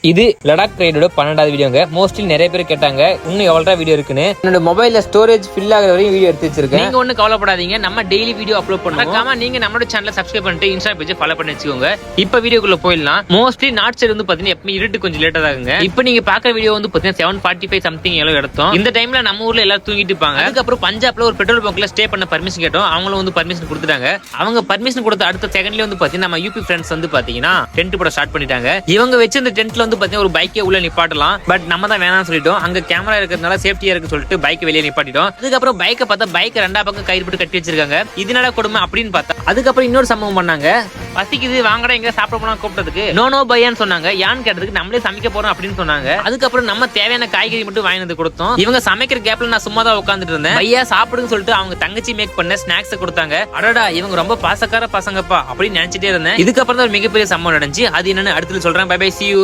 இது லடாக் ரைடோட 12வது வீடியோங்க. மோஸ்ட்லி நிறைய பேர் கேட்டாங்க இன்னும் எவ்வளவு வீடியோ இருக்குன்னு. என்னோட மொபைல்ல ஸ்டோரேஜ் ஃபில் ஆகுற வரையும் வீடியோ எடுத்து வச்சிருக்கேன். நீங்க ஒன்னும் கவலைப்படாதீங்க, நம்ம டெய்லி வீடியோ அப்லோட் பண்ணுவோம். நீங்க நம்மளோட சேனலை சப்ஸ்கிரைப் பண்ணிட்டு இன்ஸ்டா பேஜ் ஃபாலோ பண்ணி வச்சுக்கோங்க. இப்ப வீடியோக்குள்ள போயிடலாம். மோஸ்ட்லி நார்த் சைடு வந்து பாத்தீங்கன்னா எப்பவுமே இருட்டு கொஞ்சம் லேட்டா ஆகுங்க. இப்ப நீங்க பாக்குற வீடியோ வந்து பாத்தீங்கன்னா 7:45 சம்திங் எல்லாம் எடுத்தோம். இந்த டைம்ல நம்ம ஊர்ல எல்லாரும் தூங்கிட்டு இருப்பாங்க. அதுக்கப்புறம் பஞ்சாப்ல ஒரு பெட்ரோல் பங்க்ல ஸ்டே பண்ண பர்மிஷன் கேட்டோம். அவங்களும் வந்து பர்மிஷன் கொடுத்துட்டாங்க. அவங்க பர்மிஷன் கொடுத்த அடுத்த செகண்ட்ல வந்து பாத்தீங்கன்னா நம்ம யூபி ஃப்ரெண்ட்ஸ் வந்து பாத்தீங்கன்னா டென்ட் போட ஸ்டார்ட் பண்ணிட்டாங்க. இவங்க வச்சு இந்த டென்ட்ல வந்து பாத்தீங்கன்னா ஒரு பைக்கே உள்ள நிப்பாட்டலாம். பட் நம்ம தான் வேணாம்னு சொல்லிட்டோம். அங்க கேமரா இருக்கிறதுனால சேஃப்டியா இருக்கு சொல்லிட்டு பைக் வெளியே நிப்பாட்டிட்டோம். அதுக்கப்புறம் பைக்கை பார்த்தா பைக் ரெண்டா பக்கம் கயிறு போட்டு கட்டி வச்சிருக்காங்க. இதனால கொடுமை அப்படின்னு பார்த்தா அதுக்கப்புறம் இன்னொரு சம்பவம் பண்ணாங்க. பசிக்குது வாங்கடா எங்க சாப்பிட போனா கூப்பிட்டதுக்கு நோ பையான்னு சொன்னாங்க. யான்னு கேட்டதுக்கு நம்மளே சமைக்க போறோம் அப்படின்னு சொன்னாங்க. அதுக்கப்புறம் நம்ம தேவையான காய்கறி மட்டும் வாங்கி வந்து கொடுத்தோம். இவங்க சமைக்கிற கேப்ல நான் சும்மா தான் உட்காந்துட்டு இருந்தேன். பையா சாப்பிடுன்னு சொல்லிட்டு அவங்க தங்கச்சி மேக் பண்ண ஸ்நாக்ஸ் கொடுத்தாங்க. அடடா இவங்க ரொம்ப பாசக்கார பசங்கப்பா அப்படின்னு நினைச்சிட்டே இருந்தேன். இதுக்கப்புறம் தான் ஒரு மிகப்பெரிய சம்பவம் நடந்துச்சு. அது என்னன்னு அடுத்து சொல்றேன். Bye bye, see you.